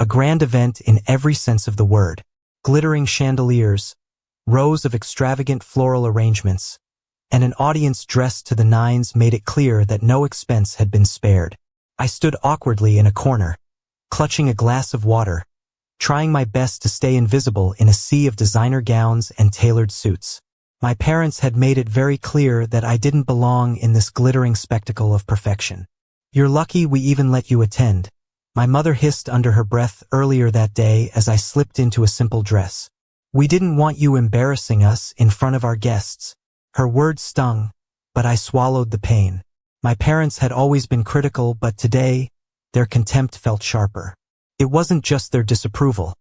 A grand event in every sense of the word. Glittering chandeliers, rows of extravagant floral arrangements, and an audience dressed to the nines made it clear that no expense had been spared. I stood awkwardly in a corner, clutching a glass of water, trying my best to stay invisible in a sea of designer gowns and tailored suits. My parents had made it very clear that I didn't belong in this glittering spectacle of perfection. "You're lucky we even let you attend," my mother hissed under her breath earlier that day as I slipped into a simple dress. "We didn't want you embarrassing us in front of our guests." Her words stung, but I swallowed the pain. My parents had always been critical, but today, their contempt felt sharper. It wasn't just their disapproval.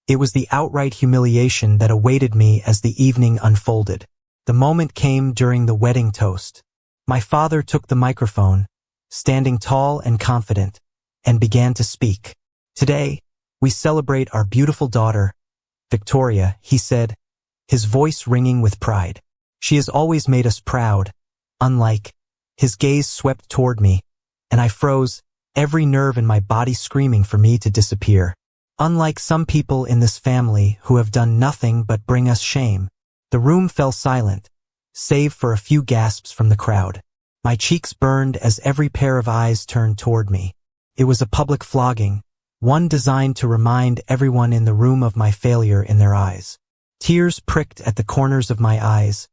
It was the outright humiliation that awaited me as the evening unfolded. The moment came during the wedding toast. My father took the microphone, standing tall and confident, and began to speak. "Today, we celebrate our beautiful daughter, Victoria," he said, his voice ringing with pride. "She has always made us proud, unlike." His gaze swept toward me, and I froze, every nerve in my body screaming for me to disappear. "Unlike some people in this family who have done nothing but bring us shame." The room fell silent, save for a few gasps from the crowd. My cheeks burned as every pair of eyes turned toward me. It was a public flogging, one designed to remind everyone in the room of my failure in their eyes. Tears pricked at the corners of my eyes,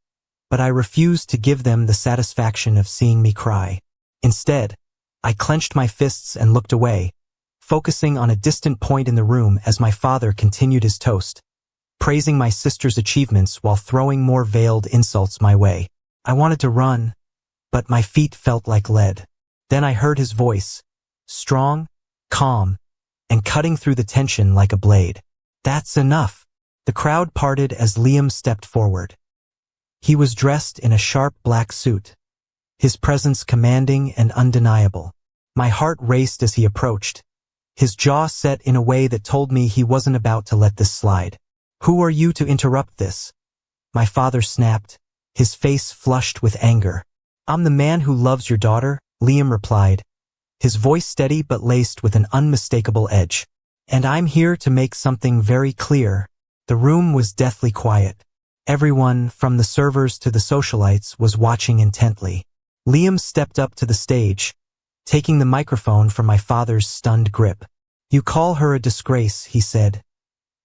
but I refused to give them the satisfaction of seeing me cry. Instead, I clenched my fists and looked away, focusing on a distant point in the room as my father continued his toast, praising my sister's achievements while throwing more veiled insults my way. I wanted to run, but my feet felt like lead. Then I heard his voice, strong, calm, and cutting through the tension like a blade. "That's enough." The crowd parted as Liam stepped forward. He was dressed in a sharp black suit, his presence commanding and undeniable. My heart raced as he approached, his jaw set in a way that told me he wasn't about to let this slide. "Who are you to interrupt this?" my father snapped, his face flushed with anger. "I'm the man who loves your daughter," Liam replied, his voice steady but laced with an unmistakable edge. "And I'm here to make something very clear." The room was deathly quiet. Everyone, from the servers to the socialites, was watching intently. Liam stepped up to the stage, taking the microphone from my father's stunned grip. "You call her a disgrace," he said,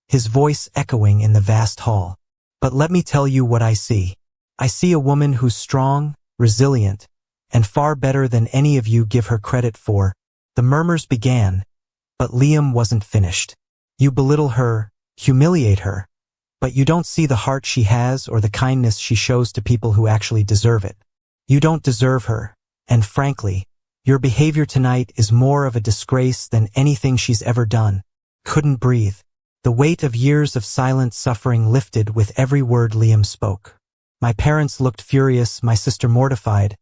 his voice echoing in the vast hall. "But let me tell you what I see. I see a woman who's strong, resilient, and far better than any of you give her credit for." The murmurs began, but Liam wasn't finished. "You belittle her, humiliate her, but you don't see the heart she has or the kindness she shows to people who actually deserve it. You don't deserve her, and frankly, your behavior tonight is more of a disgrace than anything she's ever done." Couldn't breathe. The weight of years of silent suffering lifted with every word Liam spoke. My parents looked furious, my sister mortified,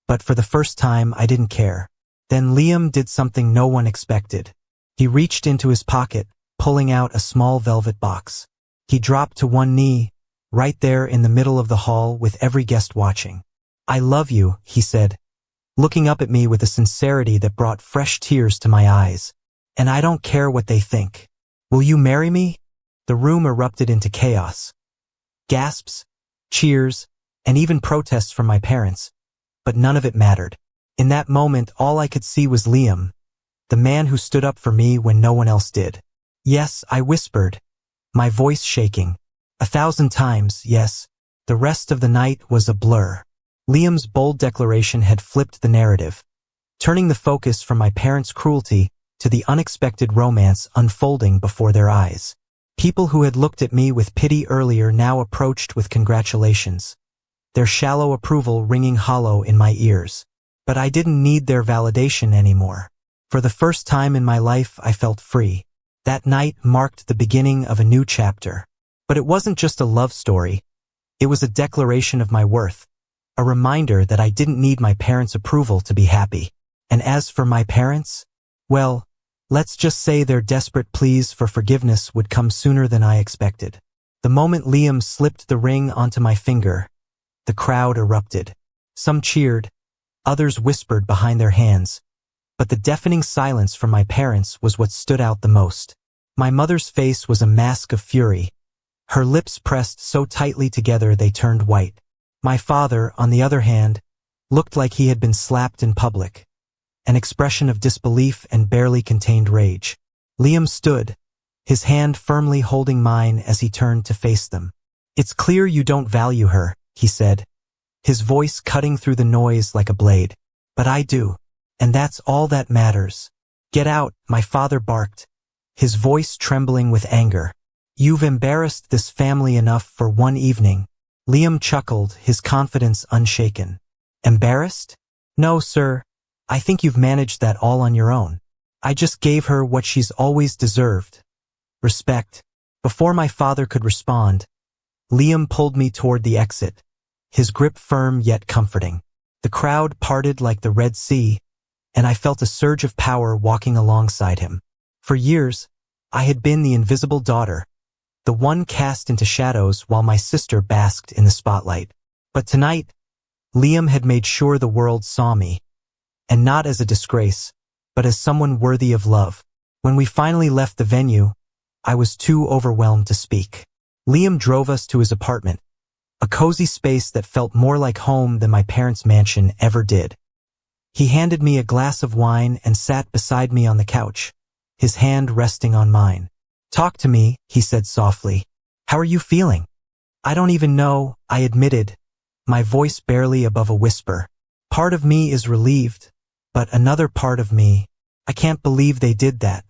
but for the first time I didn't care. Then Liam did something no one expected. He reached into his pocket, pulling out a small velvet box. He dropped to one knee, right there in the middle of the hall with every guest watching. "I love you," he said, looking up at me with a sincerity that brought fresh tears to my eyes. "And I don't care what they think. Will you marry me?" The room erupted into chaos. Gasps, cheers, and even protests from my parents, but none of it mattered. In that moment, all I could see was Liam, the man who stood up for me when no one else did. "Yes," I whispered, my voice shaking. 1,000 times, yes. The rest of the night was a blur. Liam's bold declaration had flipped the narrative, turning the focus from my parents' cruelty to the unexpected romance unfolding before their eyes. People who had looked at me with pity earlier now approached with congratulations, their shallow approval ringing hollow in my ears. But I didn't need their validation anymore. For the first time in my life, I felt free. That night marked the beginning of a new chapter. But it wasn't just a love story. It was a declaration of my worth, a reminder that I didn't need my parents' approval to be happy. And as for my parents, well, let's just say their desperate pleas for forgiveness would come sooner than I expected. The moment Liam slipped the ring onto my finger, the crowd erupted. Some cheered, others whispered behind their hands, but the deafening silence from my parents was what stood out the most. My mother's face was a mask of fury, her lips pressed so tightly together they turned white. My father, on the other hand, looked like he had been slapped in public, an expression of disbelief and barely contained rage. Liam stood, his hand firmly holding mine as he turned to face them. "It's clear you don't value her," he said, his voice cutting through the noise like a blade. "But I do, and that's all that matters." "Get out," my father barked, his voice trembling with anger. "You've embarrassed this family enough for one evening." Liam chuckled, his confidence unshaken. "Embarrassed? No, sir. I think you've managed that all on your own. I just gave her what she's always deserved. Respect." Before my father could respond, Liam pulled me toward the exit, his grip firm yet comforting. The crowd parted like the Red Sea, and I felt a surge of power walking alongside him. For years, I had been the invisible daughter, the one cast into shadows while my sister basked in the spotlight. But tonight, Liam had made sure the world saw me, and not as a disgrace, but as someone worthy of love. When we finally left the venue, I was too overwhelmed to speak. Liam drove us to his apartment, a cozy space that felt more like home than my parents' mansion ever did. He handed me a glass of wine and sat beside me on the couch, his hand resting on mine. "Talk to me," he said softly. "How are you feeling?" "I don't even know," I admitted, my voice barely above a whisper. "Part of me is relieved, but another part of me, I can't believe they did that.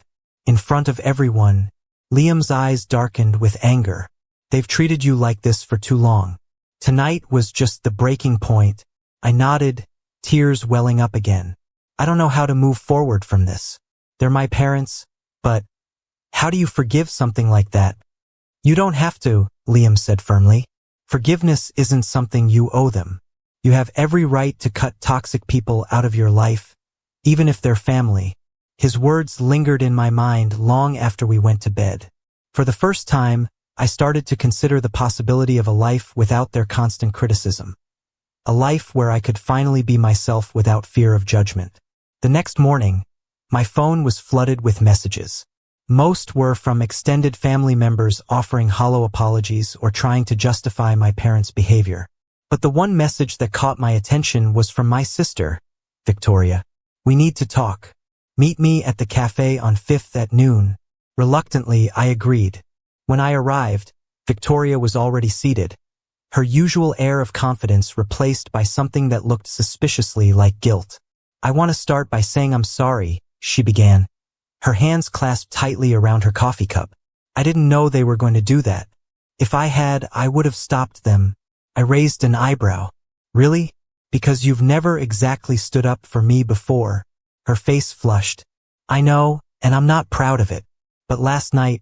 In front of everyone." Liam's eyes darkened with anger. "They've treated you like this for too long. Tonight was just the breaking point." I nodded, tears welling up again. "I don't know how to move forward from this. They're my parents, but how do you forgive something like that?" "You don't have to," Liam said firmly. "Forgiveness isn't something you owe them. You have every right to cut toxic people out of your life, even if they're family." His words lingered in my mind long after we went to bed. For the first time, I started to consider the possibility of a life without their constant criticism. A life where I could finally be myself without fear of judgment. The next morning, my phone was flooded with messages. Most were from extended family members offering hollow apologies or trying to justify my parents' behavior. But the one message that caught my attention was from my sister, Victoria. "We need to talk. Meet me at the cafe on 5th at noon." Reluctantly, I agreed. When I arrived, Victoria was already seated, her usual air of confidence replaced by something that looked suspiciously like guilt. "I want to start by saying I'm sorry," she began, her hands clasped tightly around her coffee cup. "I didn't know they were going to do that. If I had, I would have stopped them." I raised an eyebrow. "Really? Because you've never exactly stood up for me before." Her face flushed. "I know, and I'm not proud of it. But last night,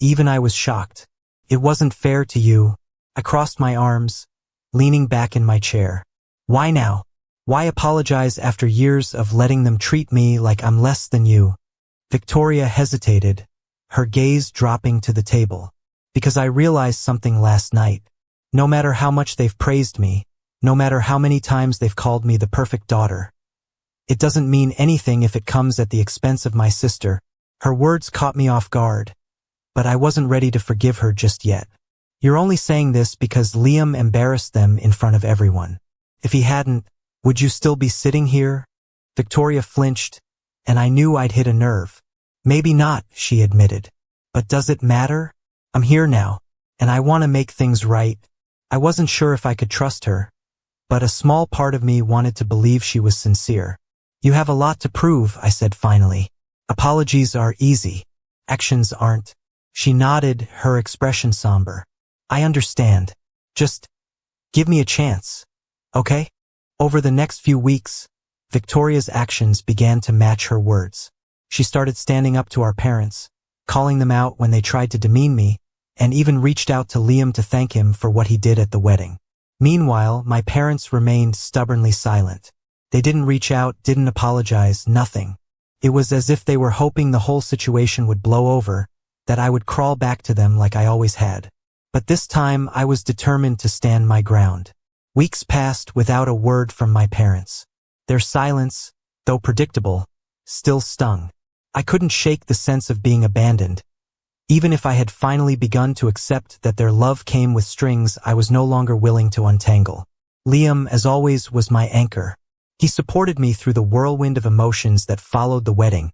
even I was shocked. It wasn't fair to you." I crossed my arms, leaning back in my chair. "Why now? Why apologize after years of letting them treat me like I'm less than you?" Victoria hesitated, her gaze dropping to the table. "Because I realized something last night. No matter how much they've praised me, no matter how many times they've called me the perfect daughter, it doesn't mean anything if it comes at the expense of my sister." Her words caught me off guard, but I wasn't ready to forgive her just yet. "You're only saying this because Liam embarrassed them in front of everyone. If he hadn't, would you still be sitting here?" Victoria flinched, and I knew I'd hit a nerve. "Maybe not," she admitted. "But does it matter? I'm here now, and I want to make things right." I wasn't sure if I could trust her, but a small part of me wanted to believe she was sincere. "You have a lot to prove," I said finally. "Apologies are easy. Actions aren't." She nodded, her expression somber. "I understand. Just give me a chance, okay?" Over the next few weeks, Victoria's actions began to match her words. She started standing up to our parents, calling them out when they tried to demean me, and even reached out to Liam to thank him for what he did at the wedding. Meanwhile, my parents remained stubbornly silent. They didn't reach out, didn't apologize, nothing. It was as if they were hoping the whole situation would blow over, that I would crawl back to them like I always had. But this time I was determined to stand my ground. Weeks passed without a word from my parents. Their silence, though predictable, still stung. I couldn't shake the sense of being abandoned. Even if I had finally begun to accept that their love came with strings I was no longer willing to untangle. Liam, as always, was my anchor. He supported me through the whirlwind of emotions that followed the wedding,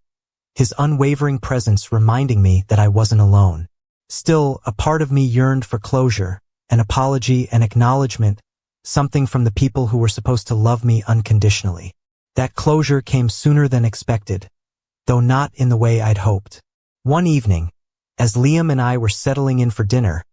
his unwavering presence reminding me that I wasn't alone. Still, a part of me yearned for closure, an apology, an acknowledgement, something from the people who were supposed to love me unconditionally. That closure came sooner than expected, though not in the way I'd hoped. One evening, as Liam and I were settling in for dinner,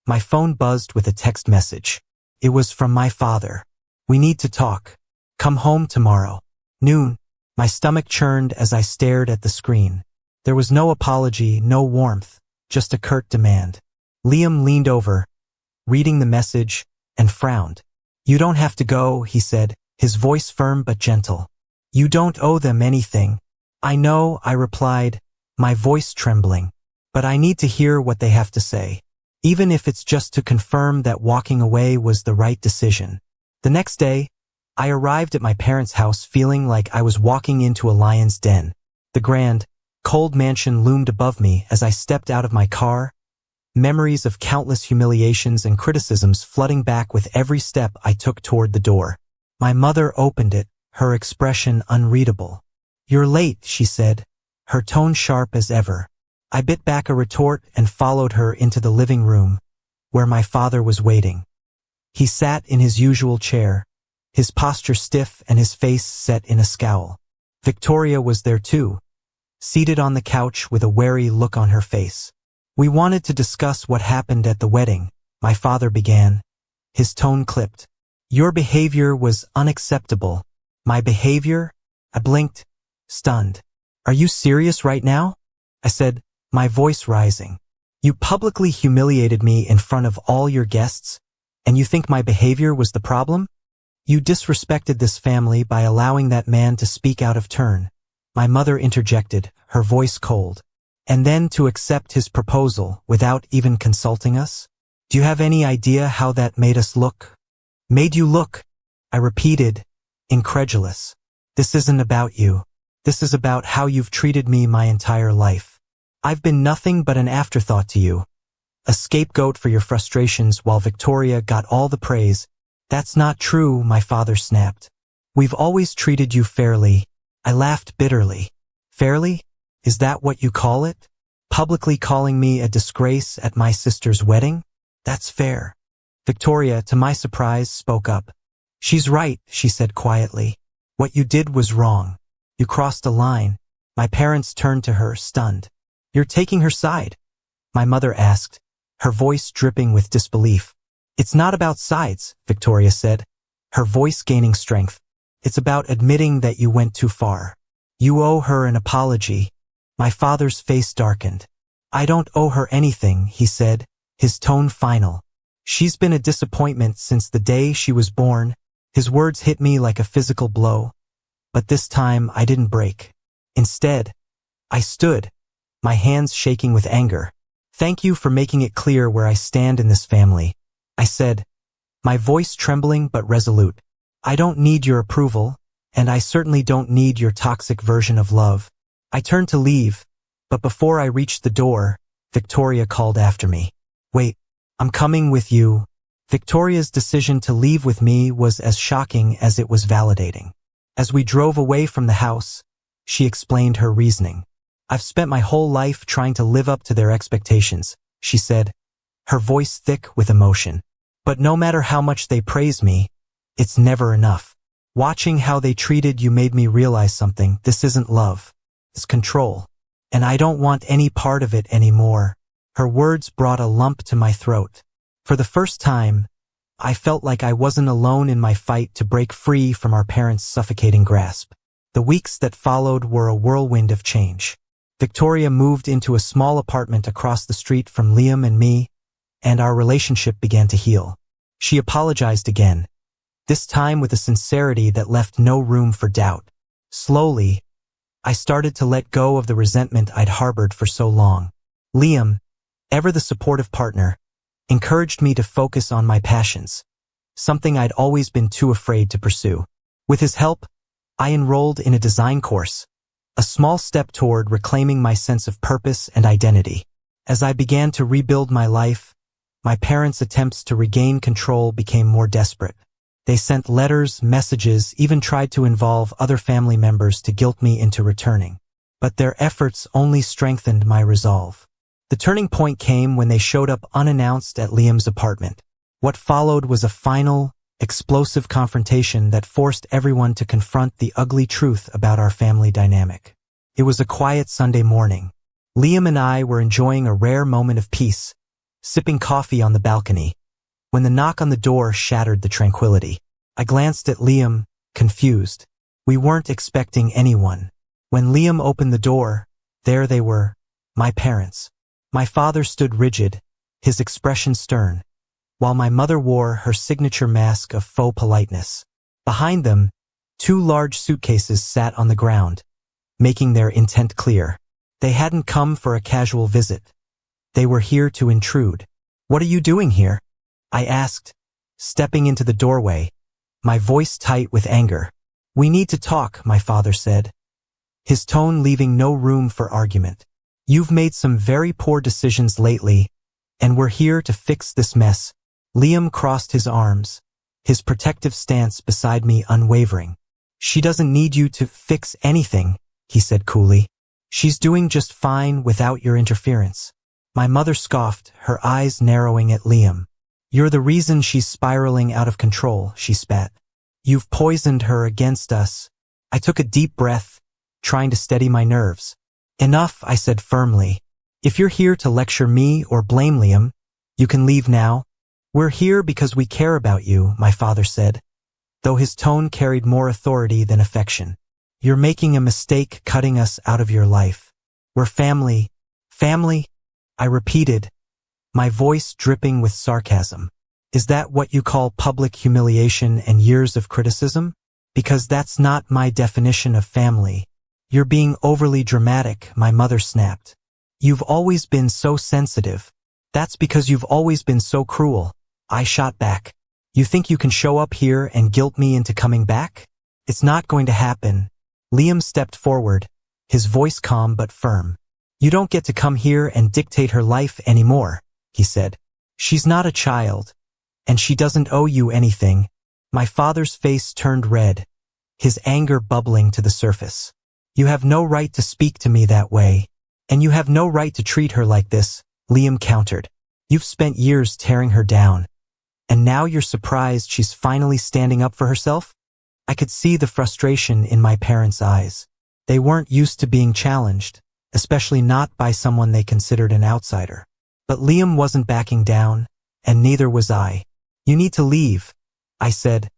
my phone buzzed with a text message. It was from my father. "We need to talk. Come home tomorrow. Noon." My stomach churned as I stared at the screen. There was no apology, no warmth, just a curt demand. Liam leaned over, reading the message, and frowned. "You don't have to go," he said, his voice firm but gentle. "You don't owe them anything." "I know," I replied, my voice trembling. "But I need to hear what they have to say, even if it's just to confirm that walking away was the right decision." The next day, I arrived at my parents' house feeling like I was walking into a lion's den. The grand, cold mansion loomed above me as I stepped out of my car, memories of countless humiliations and criticisms flooding back with every step I took toward the door. My mother opened it, her expression unreadable. "You're late," she said, her tone sharp as ever. I bit back a retort and followed her into the living room, where my father was waiting. He sat in his usual chair, his posture stiff and his face set in a scowl. Victoria was there too, seated on the couch with a wary look on her face. "We wanted to discuss what happened at the wedding," my father began, his tone clipped. "Your behavior was unacceptable." "My behavior?" I blinked, stunned. "Are you serious right now?" I said, my voice rising. "You publicly humiliated me in front of all your guests, and you think my behavior was the problem? You disrespected this family by allowing that man to speak out of turn." My mother interjected, her voice cold. "And then to accept his proposal without even consulting us? Do you have any idea how that made us look?" "Made you look?" I repeated, incredulous. "This isn't about you. This is about how you've treated me my entire life. I've been nothing but an afterthought to you, a scapegoat for your frustrations while Victoria got all the praise." "That's not true," my father snapped. "We've always treated you fairly." I laughed bitterly. "Fairly? Is that what you call it? Publicly calling me a disgrace at my sister's wedding? That's fair." Victoria, to my surprise, spoke up. "She's right," she said quietly. "What you did was wrong. You crossed a line." My parents turned to her, stunned. "You're taking her side?" my mother asked, her voice dripping with disbelief. "It's not about sides," Victoria said, her voice gaining strength. "It's about admitting that you went too far. You owe her an apology." My father's face darkened. "I don't owe her anything," he said, his tone final. "She's been a disappointment since the day she was born." His words hit me like a physical blow, but this time I didn't break. Instead, I stood, my hands shaking with anger. "Thank you for making it clear where I stand in this family," I said, my voice trembling but resolute. "I don't need your approval, and I certainly don't need your toxic version of love." I turned to leave, but before I reached the door, Victoria called after me. "Wait, I'm coming with you." Victoria's decision to leave with me was as shocking as it was validating. As we drove away from the house, she explained her reasoning. "I've spent my whole life trying to live up to their expectations," she said, her voice thick with emotion. "But no matter how much they praise me, it's never enough. Watching how they treated you made me realize something. This isn't love. It's control. And I don't want any part of it anymore." Her words brought a lump to my throat. For the first time, I felt like I wasn't alone in my fight to break free from our parents' suffocating grasp. The weeks that followed were a whirlwind of change. Victoria moved into a small apartment across the street from Liam and me, and our relationship began to heal. She apologized again, this time with a sincerity that left no room for doubt. Slowly, I started to let go of the resentment I'd harbored for so long. Liam, ever the supportive partner, encouraged me to focus on my passions, something I'd always been too afraid to pursue. With his help, I enrolled in a design course, a small step toward reclaiming my sense of purpose and identity. As I began to rebuild my life, my parents' attempts to regain control became more desperate. They sent letters, messages, even tried to involve other family members to guilt me into returning. But their efforts only strengthened my resolve. The turning point came when they showed up unannounced at Liam's apartment. What followed was a final, explosive confrontation that forced everyone to confront the ugly truth about our family dynamic. It was a quiet Sunday morning. Liam and I were enjoying a rare moment of peace, sipping coffee on the balcony, when the knock on the door shattered the tranquility. I glanced at Liam, confused. We weren't expecting anyone. When Liam opened the door, there they were, my parents. My father stood rigid, his expression stern, while my mother wore her signature mask of faux politeness. Behind them, 2 large suitcases sat on the ground, making their intent clear. They hadn't come for a casual visit. They were here to intrude. "What are you doing here?" I asked, stepping into the doorway, my voice tight with anger. "We need to talk," my father said, his tone leaving no room for argument. "You've made some very poor decisions lately, and we're here to fix this mess." Liam crossed his arms, his protective stance beside me unwavering. "She doesn't need you to fix anything," he said coolly. "She's doing just fine without your interference." My mother scoffed, her eyes narrowing at Liam. "You're the reason she's spiraling out of control," she spat. "You've poisoned her against us." I took a deep breath, trying to steady my nerves. "Enough," I said firmly. "If you're here to lecture me or blame Liam, you can leave now." "We're here because we care about you," my father said, though his tone carried more authority than affection. "You're making a mistake cutting us out of your life. We're family." "Family?" I repeated, my voice dripping with sarcasm. "Is that what you call public humiliation and years of criticism? Because that's not my definition of family." "You're being overly dramatic," my mother snapped. "You've always been so sensitive." "That's because you've always been so cruel," I shot back. "You think you can show up here and guilt me into coming back? It's not going to happen." Liam stepped forward, his voice calm but firm. "You don't get to come here and dictate her life anymore," he said. "She's not a child, and she doesn't owe you anything." My father's face turned red, his anger bubbling to the surface. "You have no right to speak to me that way, and you have no right to treat her like this," Liam countered. "You've spent years tearing her down, and now you're surprised she's finally standing up for herself?" I could see the frustration in my parents' eyes. They weren't used to being challenged, especially not by someone they considered an outsider. But Liam wasn't backing down, and neither was I. "You need to leave," I said,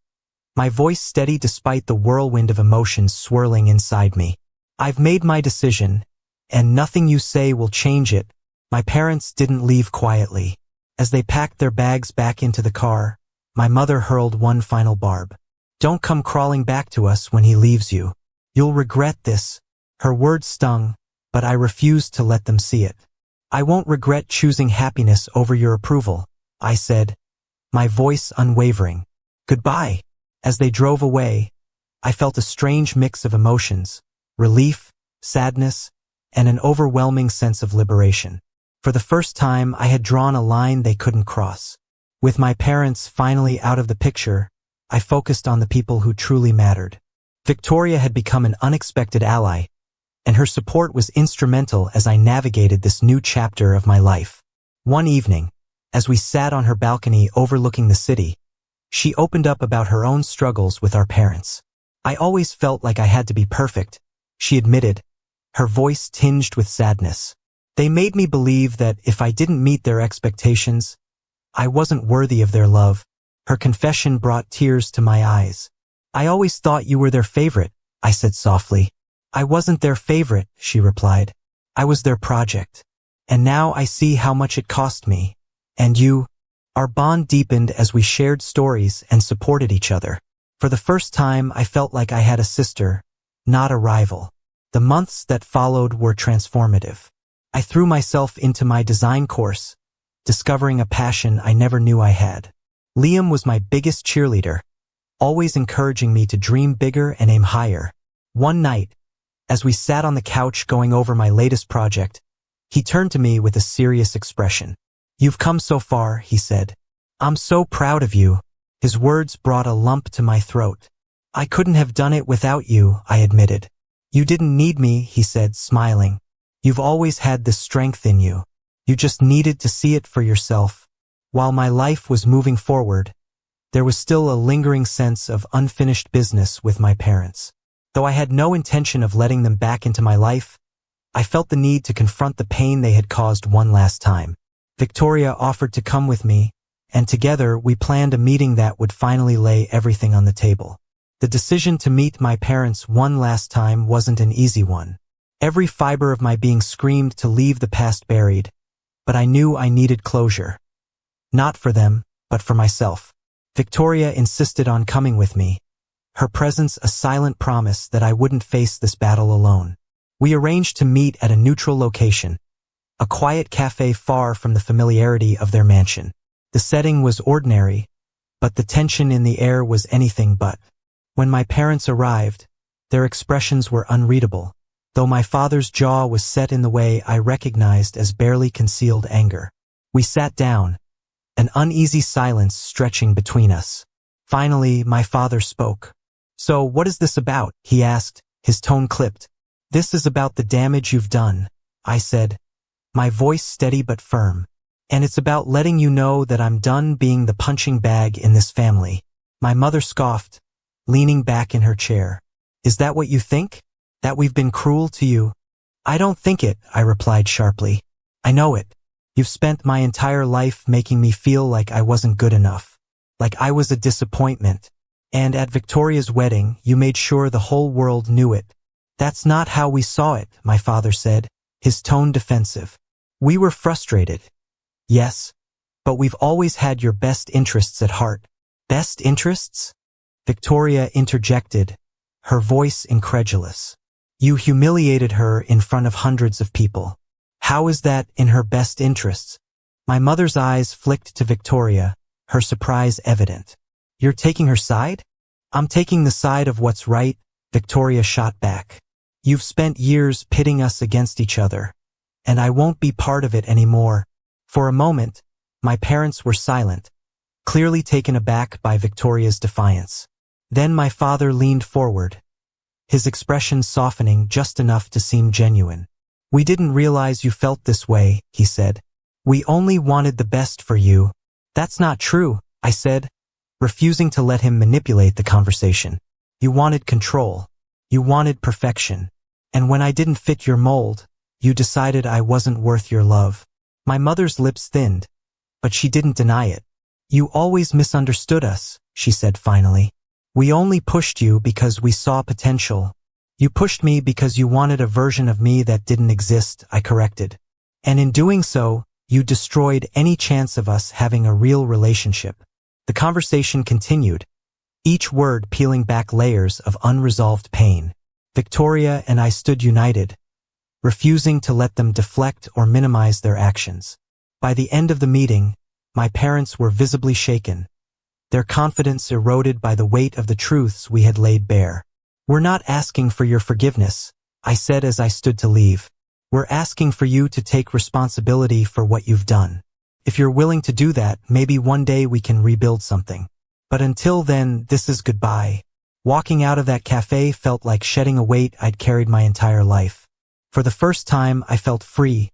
my voice steady despite the whirlwind of emotions swirling inside me. "I've made my decision, and nothing you say will change it." My parents didn't leave quietly. As they packed their bags back into the car, my mother hurled one final barb. "Don't come crawling back to us when he leaves you. You'll regret this." Her words stung, but I refused to let them see it. "I won't regret choosing happiness over your approval," I said, my voice unwavering. "Goodbye." As they drove away, I felt a strange mix of emotions, relief, sadness, and an overwhelming sense of liberation. For the first time, I had drawn a line they couldn't cross. With my parents finally out of the picture, I focused on the people who truly mattered. Victoria had become an unexpected ally, and her support was instrumental as I navigated this new chapter of my life. One evening, as we sat on her balcony overlooking the city, she opened up about her own struggles with our parents. "I always felt like I had to be perfect," she admitted, her voice tinged with sadness. "They made me believe that if I didn't meet their expectations, I wasn't worthy of their love." Her confession brought tears to my eyes. "I always thought you were their favorite," I said softly. "I wasn't their favorite," she replied. "I was their project. And now I see how much it cost me. And you." Our bond deepened as we shared stories and supported each other. For the first time, I felt like I had a sister, not a rival. The months that followed were transformative. I threw myself into my design course, discovering a passion I never knew I had. Liam was my biggest cheerleader, always encouraging me to dream bigger and aim higher. One night, As we sat on the couch going over my latest project, he turned to me with a serious expression. "You've come so far," he said. "I'm so proud of you." His words brought a lump to my throat. "I couldn't have done it without you," I admitted. "You didn't need me," he said, smiling. "You've always had this strength in you. You just needed to see it for yourself." While my life was moving forward, there was still a lingering sense of unfinished business with my parents. Though I had no intention of letting them back into my life, I felt the need to confront the pain they had caused one last time. Victoria offered to come with me, and together we planned a meeting that would finally lay everything on the table. The decision to meet my parents one last time wasn't an easy one. Every fiber of my being screamed to leave the past buried, but I knew I needed closure. Not for them, but for myself. Victoria insisted on coming with me, her presence a silent promise that I wouldn't face this battle alone. We arranged to meet at a neutral location, a quiet cafe far from the familiarity of their mansion. The setting was ordinary, but the tension in the air was anything but. When my parents arrived, their expressions were unreadable, though my father's jaw was set in the way I recognized as barely concealed anger. We sat down, an uneasy silence stretching between us. Finally, my father spoke. "So what is this about?" he asked, his tone clipped. "This is about the damage you've done," I said, my voice steady but firm. "And it's about letting you know that I'm done being the punching bag in this family." My mother scoffed, leaning back in her chair. "Is that what you think? That we've been cruel to you?" "I don't think it," I replied sharply. "I know it. You've spent my entire life making me feel like I wasn't good enough, like I was a disappointment. And at Victoria's wedding, you made sure the whole world knew it." "That's not how we saw it," my father said, his tone defensive. "We were frustrated. Yes, but we've always had your best interests at heart." "Best interests?" Victoria interjected, her voice incredulous. "You humiliated her in front of hundreds of people. How is that in her best interests?" My mother's eyes flicked to Victoria, her surprise evident. "You're taking her side?" "I'm taking the side of what's right," Victoria shot back. "You've spent years pitting us against each other, and I won't be part of it anymore." For a moment, my parents were silent, clearly taken aback by Victoria's defiance. Then my father leaned forward, his expression softening just enough to seem genuine. "We didn't realize you felt this way," he said. "We only wanted the best for you." "That's not true," I said, refusing to let him manipulate the conversation. "You wanted control. You wanted perfection. And when I didn't fit your mold, you decided I wasn't worth your love." My mother's lips thinned, but she didn't deny it. "You always misunderstood us," she said finally. "We only pushed you because we saw potential." "You pushed me because you wanted a version of me that didn't exist," I corrected. "And in doing so, you destroyed any chance of us having a real relationship." The conversation continued, each word peeling back layers of unresolved pain. Victoria and I stood united, refusing to let them deflect or minimize their actions. By the end of the meeting, my parents were visibly shaken, their confidence eroded by the weight of the truths we had laid bare. "We're not asking for your forgiveness," I said as I stood to leave. "We're asking for you to take responsibility for what you've done. If you're willing to do that, maybe one day we can rebuild something. But until then, this is goodbye." Walking out of that cafe felt like shedding a weight I'd carried my entire life. For the first time, I felt free,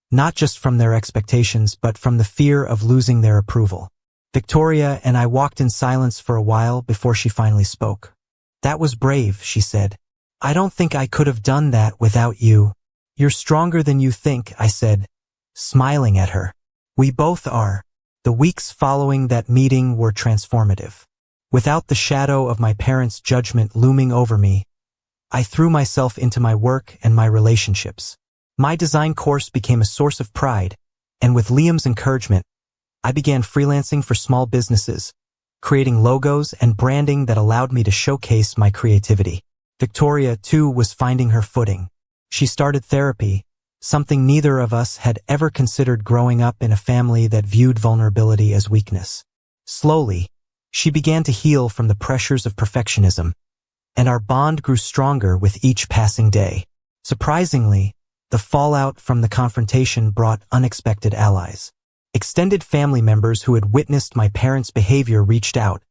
not just from their expectations, but from the fear of losing their approval. Victoria and I walked in silence for a while before she finally spoke. "That was brave," she said. "I don't think I could have done that without you." "You're stronger than you think," I said, smiling at her. "We both are." The weeks following that meeting were transformative. Without the shadow of my parents' judgment looming over me, I threw myself into my work and my relationships. My design course became a source of pride, and with Liam's encouragement, I began freelancing for small businesses, creating logos and branding that allowed me to showcase my creativity. Victoria, too, was finding her footing. She started therapy, something neither of us had ever considered growing up in a family that viewed vulnerability as weakness. Slowly, she began to heal from the pressures of perfectionism, and our bond grew stronger with each passing day. Surprisingly, the fallout from the confrontation brought unexpected allies. Extended family members who had witnessed my parents' behavior reached out,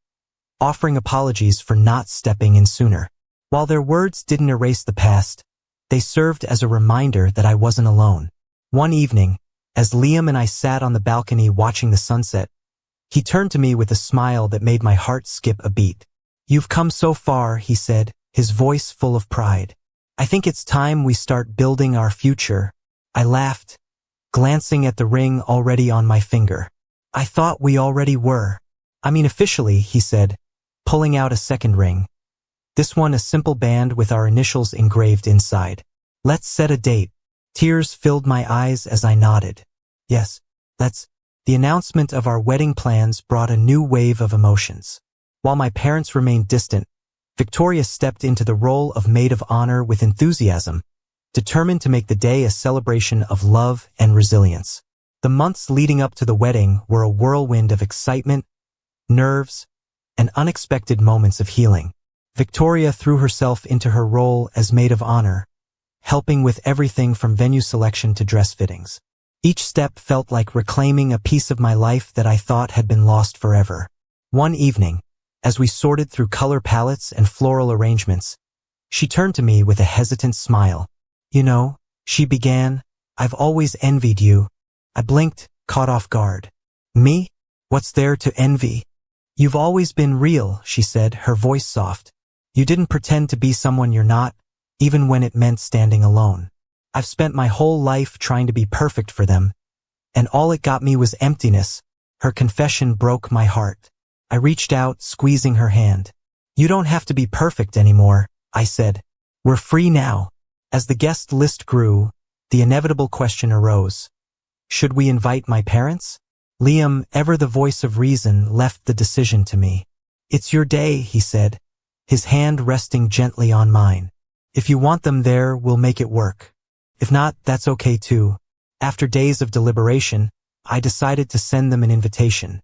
offering apologies for not stepping in sooner. While their words didn't erase the past, they served as a reminder that I wasn't alone. One evening, as Liam and I sat on the balcony watching the sunset, he turned to me with a smile that made my heart skip a beat. "You've come so far," he said, his voice full of pride. "I think it's time we start building our future." I laughed, glancing at the ring already on my finger. "I thought we already were." "I mean officially," he said, pulling out a second ring. This one a simple band with our initials engraved inside. "Let's set a date." Tears filled my eyes as I nodded. "Yes, let's." The announcement of our wedding plans brought a new wave of emotions. While my parents remained distant, Victoria stepped into the role of maid of honor with enthusiasm, determined to make the day a celebration of love and resilience. The months leading up to the wedding were a whirlwind of excitement, nerves, and unexpected moments of healing. Victoria threw herself into her role as maid of honor, helping with everything from venue selection to dress fittings. Each step felt like reclaiming a piece of my life that I thought had been lost forever. One evening, as we sorted through color palettes and floral arrangements, she turned to me with a hesitant smile. "You know," she began, "I've always envied you." I blinked, caught off guard. "Me? What's there to envy?" "You've always been real," she said, her voice soft. "You didn't pretend to be someone you're not, even when it meant standing alone. I've spent my whole life trying to be perfect for them, and all it got me was emptiness." Her confession broke my heart. I reached out, squeezing her hand. "You don't have to be perfect anymore," I said. "We're free now." As the guest list grew, the inevitable question arose. Should we invite my parents? Liam, ever the voice of reason, left the decision to me. "It's your day," he said, his hand resting gently on mine. "If you want them there, we'll make it work. If not, that's okay too." After days of deliberation, I decided to send them an invitation.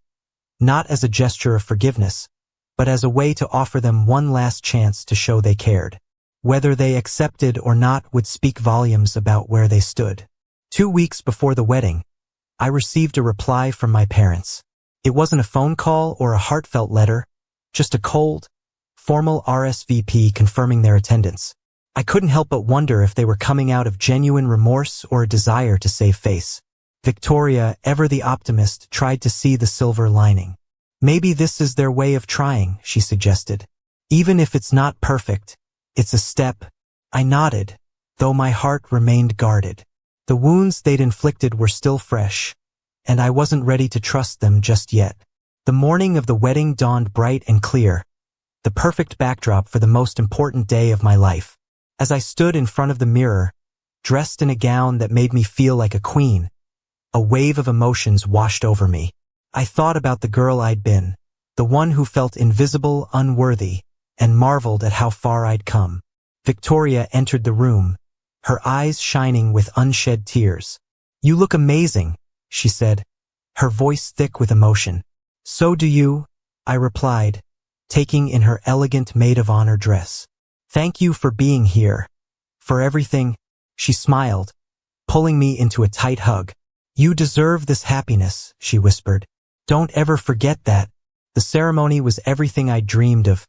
Not as a gesture of forgiveness, but as a way to offer them one last chance to show they cared. Whether they accepted or not would speak volumes about where they stood. 2 weeks before the wedding, I received a reply from my parents. It wasn't a phone call or a heartfelt letter, just a cold, formal RSVP confirming their attendance. I couldn't help but wonder if they were coming out of genuine remorse or a desire to save face. Victoria, ever the optimist, tried to see the silver lining. "Maybe this is their way of trying," she suggested. "Even if it's not perfect, it's a step." I nodded, though my heart remained guarded. The wounds they'd inflicted were still fresh, and I wasn't ready to trust them just yet. The morning of the wedding dawned bright and clear, the perfect backdrop for the most important day of my life. As I stood in front of the mirror, dressed in a gown that made me feel like a queen, a wave of emotions washed over me. I thought about the girl I'd been, the one who felt invisible, unworthy, and marveled at how far I'd come. Victoria entered the room, her eyes shining with unshed tears. "You look amazing," she said, her voice thick with emotion. "So do you," I replied, taking in her elegant maid of honor dress. "Thank you for being here. For everything." She smiled, pulling me into a tight hug. "You deserve this happiness," she whispered. "Don't ever forget that." The ceremony was everything I dreamed of.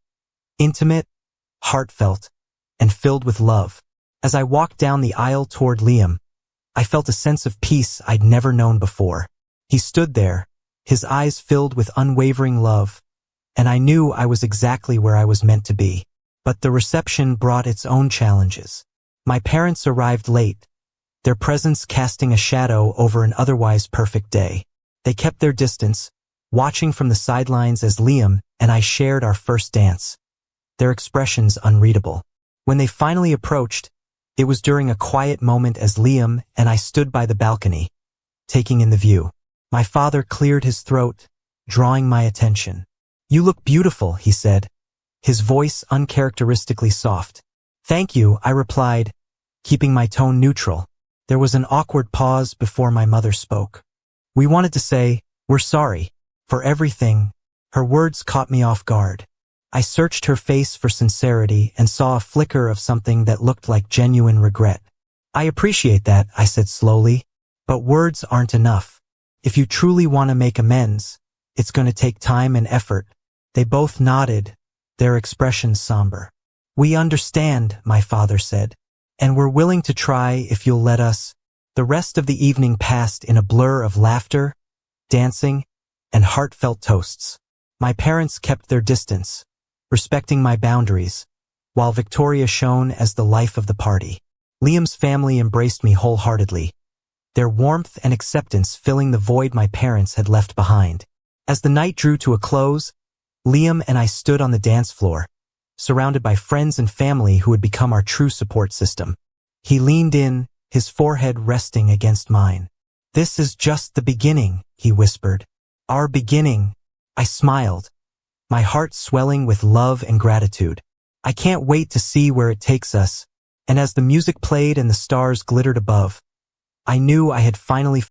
Intimate, heartfelt, and filled with love. As I walked down the aisle toward Liam, I felt a sense of peace I'd never known before. He stood there, his eyes filled with unwavering love, and I knew I was exactly where I was meant to be. But the reception brought its own challenges. My parents arrived late, their presence casting a shadow over an otherwise perfect day. They kept their distance, watching from the sidelines as Liam and I shared our first dance, their expressions unreadable. When they finally approached, it was during a quiet moment as Liam and I stood by the balcony, taking in the view. My father cleared his throat, drawing my attention. "You look beautiful," he said, his voice uncharacteristically soft. "Thank you," I replied, keeping my tone neutral. There was an awkward pause before my mother spoke. "We wanted to say, we're sorry for everything." Her words caught me off guard. I searched her face for sincerity and saw a flicker of something that looked like genuine regret. I appreciate that, I said slowly, but words aren't enough. If you truly want to make amends, it's going to take time and effort. They both nodded, their expressions somber. We understand, my father said, and we're willing to try if you'll let us. The rest of the evening passed in a blur of laughter, dancing, and heartfelt toasts. My parents kept their distance, respecting my boundaries, while Victoria shone as the life of the party. Liam's family embraced me wholeheartedly, their warmth and acceptance filling the void my parents had left behind. As the night drew to a close, Liam and I stood on the dance floor, surrounded by friends and family who had become our true support system. He leaned in, his forehead resting against mine. This is just the beginning, he whispered. Our beginning. I smiled, my heart swelling with love and gratitude. I can't wait to see where it takes us. And as the music played and the stars glittered above, I knew I had finally